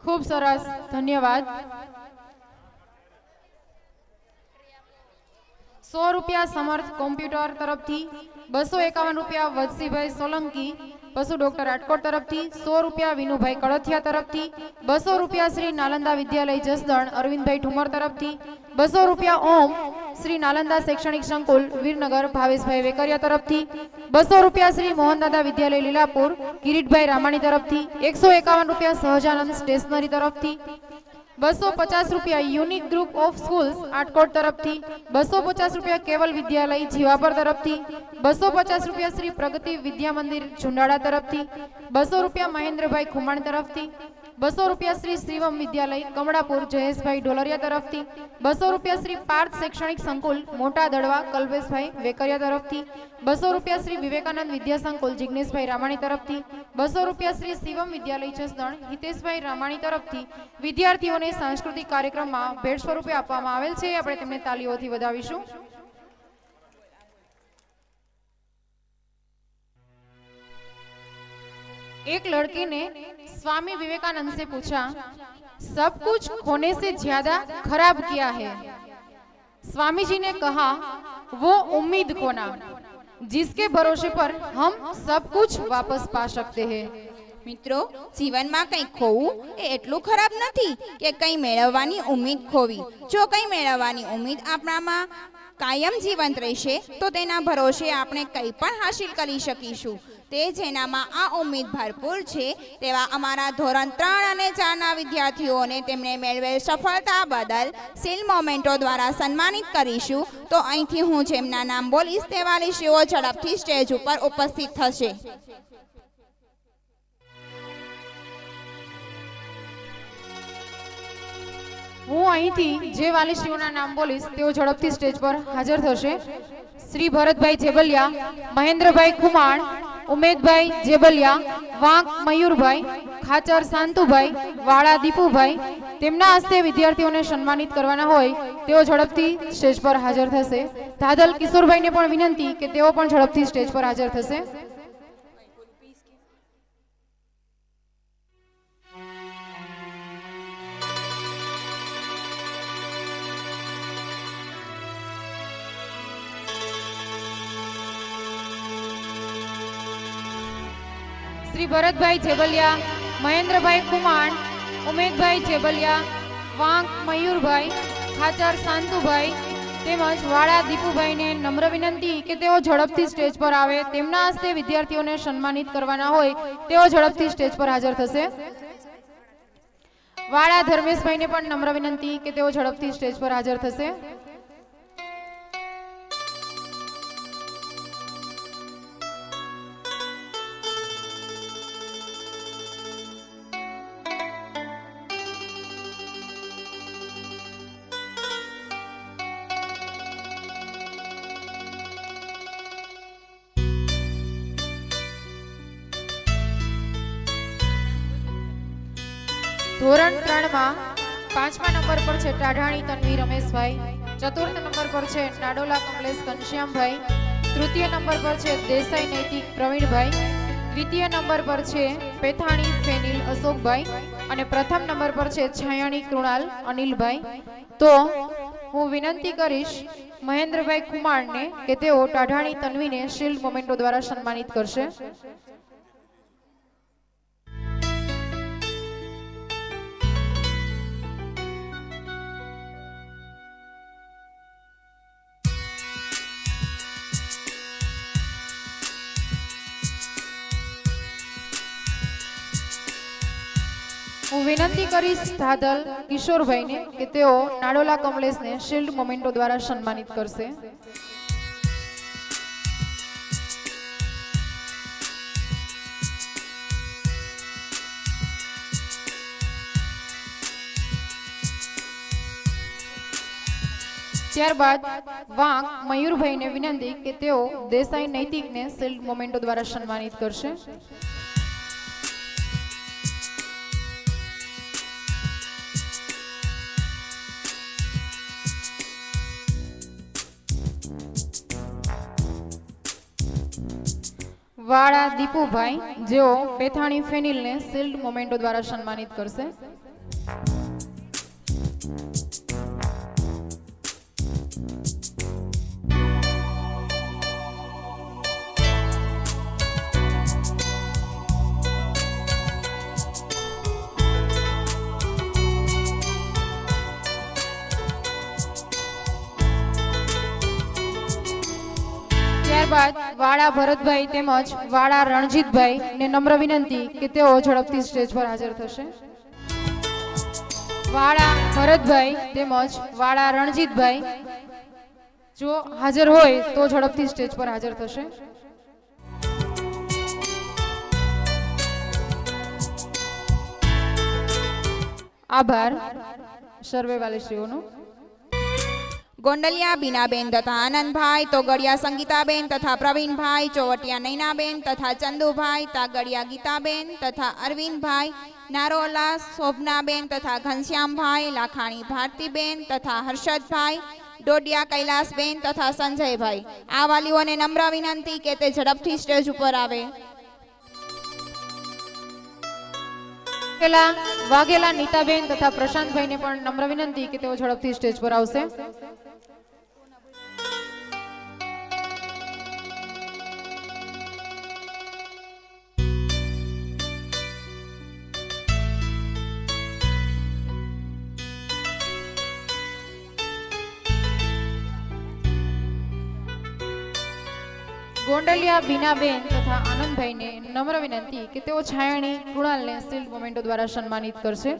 खूब सरस, धन्यवाद। 100 रुपया समर्थ कॉम्प्यूटर तरफ थी, 251 रुपया वत्सीभाई सोलंकी पशु डॉक्टर राठकोट तरफ थी, 100 रुपया विनुभाई कड़थिया तरफ थी, 200 रुपया श्री नालंदा विद्यालय जसदण अरविंद भाई ठुमर तरफ थी, 200 रुपया ओम श्री नालंदा शैक्षणिक संकुल वीरनगर भावेश भाई वेकरिया तरफ थी, 200 रुपया श्री मोहनदादा विद्यालय लीलापुर किरीट भाई रामाणी तरफ थी, 151 रुपया सहजानंद स्टेशनरी तरफ थी, 250 रुपया unique group of schools Atkot तरफ थी, 250 रुपया केवल विद्यालय जीवापर तरफ थी, 250 रुपया श्री प्रगति विद्या मंदिर झुंडाड़ा तरफ थी, 200 रुपया महेंद्र भाई खुमाण तरफ थी, 200 रुपया श्री श्रीवम विद्यालय कमड़ापुर जयेश भाई डोलरिया तरफ थी, 200 रुपया श्री पार्थ शैक्षणिक संकुल मोटा दड़वा कल्पेश भाई वेकरिया तरफ थी, 200 रुपया श्री विवेकानंद विद्या संकुल जिग्नेश भाई रामाणी तरफ थी, 200 रुपया श्री शिवम विद्यालय जसदण हितेश भाई रामाणी तरफ थी। विद्यार्थीओने सांस्कृतिक कार्यक्रम में भेट स्वरूपे आपवामां आवेल छे, आपणे तेमने तालीओथी વધાવીશું। एक लड़के ने स्वामी विवेकानंद से पूछा, सब कुछ खोने से ज्यादा खराब क्या है? स्वामी जी ने कहा, वो उम्मीद खोना, जिसके भरोसे पर हम सब कुछ वापस पा सकते हैं। मित्रों, जीवन में कई खोवू ए एटલું खराब नहीं कि कई मेळवવાની उम्मीद खोवी। जो कई मेळवવાની उम्मीद आपणामां कायम जीवंत रहेशे तो तेना भरोसे आपणे कई पण हासिल करी शकीशुं। ते जेनामां आ उम्मीद भरपूर छे तेवा अमारा धोरण 3 અને 4 ના વિદ્યાર્થીઓને તેમણે મેળવેલ સફળતા બદલ સીલ મોમેન્ટો દ્વારા સન્માનિત કરીશું। તો અહીંથી હું જેમના નામ બોલીશ તે વાલીશ્રીઓ ઝડપથી સ્ટેજ ઉપર ઉપસ્થિત થશે। હું અહીંથી જે વાલીશ્રીઓના નામ બોલીશ તેઓ ઝડપથી સ્ટેજ પર હાજર થશે। શ્રી ભરતભાઈ જેબલિયા, મહેન્દ્રભાઈ ખુમાણ, ઉમેદભાઈ જેબલિયા, વાંક મયુરભાઈ, ખાચર શાંતુભાઈ, વાળા દીપુભાઈ, તેમના હસ્તે વિદ્યાર્થીઓને સન્માનિત કરવાના હોય તેઓ ઝડપથી સ્ટેજ પર હાજર થશે। ધાદલ કિશોરભાઈને પણ વિનંતી કે તેઓ પણ ઝડપથી સ્ટેજ પર હાજર થશે। श्री भरतभाई जेबलिया, महेंद्रभाई खुमाण, उमेदभाई जेबलिया, वांक मयूरभाई, खाचर शांतुभाई तेमज वाड़ा दीपुभाई ने नम्र विनंती के तेओ झड़पथी स्टेज पर आवे। तेमना हस्ते विद्यार्थीओने सन्मानित करवाना होय तेओ झड़पथी स्टेज पर हाजर थशे। वाड़ा धर्मेशभाई ने पण नम्र विनंती के तेओ झड़पथी स्टेज पर हाजर थशे। धोरण 3 में 5मा नंबर पर छे टाढाणी तन्वी रमेशभाई, चतुर्थ नंबर पर छे नाडोला कमलेश घनश्यामभाई, तृतीय नंबर पर छे देसाई नैतिक प्रवीणभाई, द्वितीय नंबर पर छे पेथाणी फेनिल अशोकभाई और प्रथम नंबर पर छे छायाणी कृणाल अनिलभाई। तो हूँ विनंती करीश महेंद्रभाई कुमार ने के तेओ टाढाणी तन्वी ने शील्ड मोमेंटो द्वारा सन्मानित करशे। हूँ विनंती करीश धादल किशोरभाई ने कि तेओ नाडोला कमलेश ने शील्ड मोमेंटो द्वारा सन्मानित करशे। त्यारबाद वांक मयूरभाई ने विनंती कि तेओ देसाई नैतिक ने शील्ड मोमेंटो द्वारा सन्मानित करशे। वाड़ा दीपुभाई जो पेथाणी फेनिल ने शील्ड मोमेंटो द्वारा सन्मानित करशे। ત્યારબાદ વાળા ભરતભાઈ તેમજ વાળા રણજીતભાઈ ને નમ્ર વિનંતી કે તેઓ ઝડપથી સ્ટેજ પર હાજર થશે. વાળા ભરતભાઈ તેમજ વાળા રણજીતભાઈ જો હાજર હોય તો ઝડપથી સ્ટેજ પર હાજર થશે. આભાર સર્વે વાલીશ્રીઓનો. ગોંડલિયા બીનાબેન તથા આનંદભાઈ, તોગડિયા સંગીતાબેન તથા પ્રવીણભાઈ, ચોવટિયા નૈનાબેન તથા ચંદુભાઈ, તાગડિયા ગીતાબેન તથા અરવિંદભાઈ, નારોલા શોભનાબેન તથા ઘનશ્યામભાઈ, લાખાણી ભારતીબેન તથા હર્ષદભાઈ, ડોડિયા કૈલાસબેન તથા સંજયભાઈ. આ વાલીઓને નમ્ર વિનંતી કે તે ઝડપથી સ્ટેજ ઉપર આવે. વાઘેલા નીતાબેન તથા પ્રશાંતભાઈને પણ નમ્ર વિનંતી કે તેઓ ઝડપથી સ્ટેજ પર આવશે. ગોંડલિયા બીનાબેન તથા આનંદભાઈને નમ્ર વિનંતી કે તેઓ છાયણી કૃણાલને શિલ્ડ મોમેન્ટો દ્વારા સન્માનિત કરશે.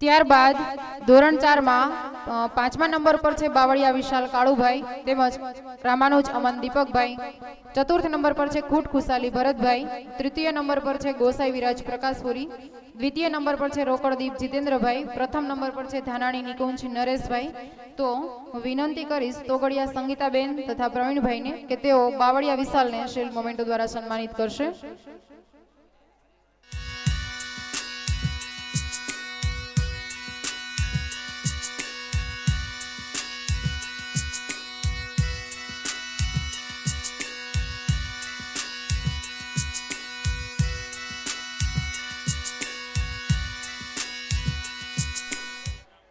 ત્યારબાદ ધોરણ 4 માં 5મા નંબર પર છે બાવળિયા વિશાલ કાળુભાઈ તેમજ રામાનુજ અમન દીપકભાઈ. ચતુર્થ નંબર પર છે ખૂટ ખુશાલી ભરતભાઈ. તૃતીય નંબર પર છે ગોસાઈ વિરાજ પ્રકાશપુરી. દ્વિતીય નંબર પર છે રોકડદીપ જીતેન્દ્રભાઈ. પ્રથમ નંબર પર છે ધાનાણી નિકુંજ નરેશભાઈ. તો વિનંતી કરીશ તોગડિયા સંગીતાબેન તથા પ્રવીણભાઈને કે તેઓ બાવળિયા વિશાલને શિલ્ડ મોમેન્ટો દ્વારા સન્માનિત કરશે.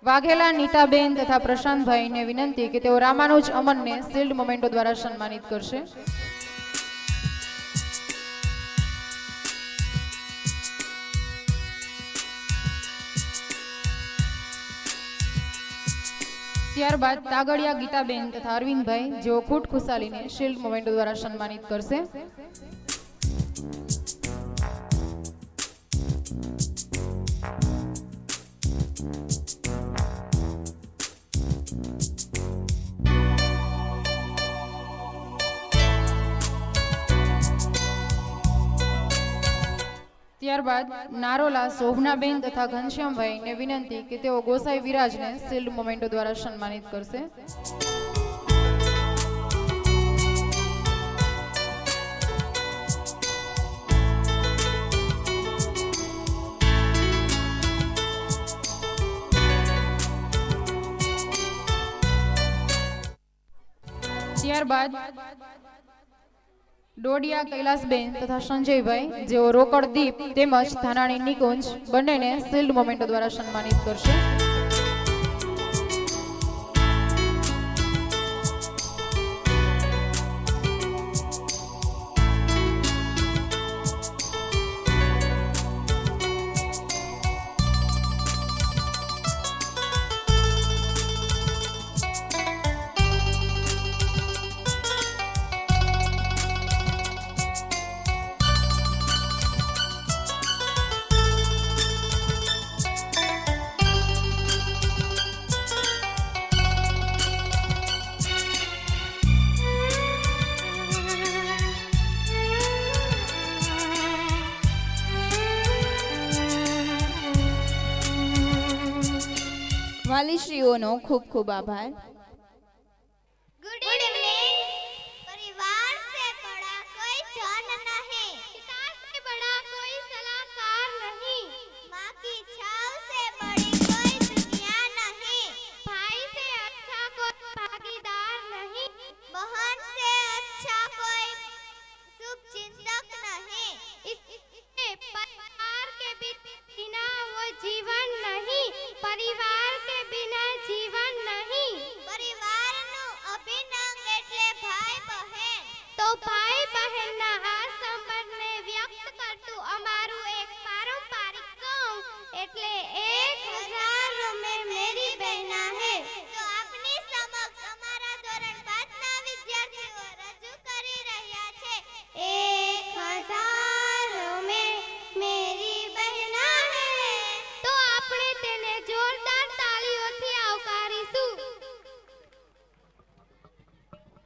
વાઘેલા નીતાબેન તથા પ્રશાંતભાઈને વિનંતી કે તેઓ રામાનુજ અમનને શિલ્ડ મોમેન્ટો દ્વારા સન્માનિત કરશે. ત્યારબાદ તાગડિયા ગીતાબેન તથા અરવિંદભાઈ જેઓ ખૂટ ખુશાલીને શિલ્ડ મોમેન્ટો દ્વારા સન્માનિત કરશે. ત્યારબાદ નારોલા શોભનાબેન તથા ઘનશ્યામભાઈને વિનંતી કે તેઓ ગોસાઈ વિરાજને શિલ્ડ મોમેન્ટો દ્વારા સન્માનિત કરશે. ત્યારબાદ ડોડિયા કૈલાસબેન તથા સંજયભાઈ જેઓ રોકડદીપ તેમજ ધાનાણી નિકુંજ બંનેને શિલ્ડ મોમેન્ટો દ્વારા સન્માનિત કરશે. વાલીશ્રીઓનો ખૂબ ખૂબ આભાર. Good evening. परिवार से बड़ा कोई धन नहीं, पिता से बड़ा 5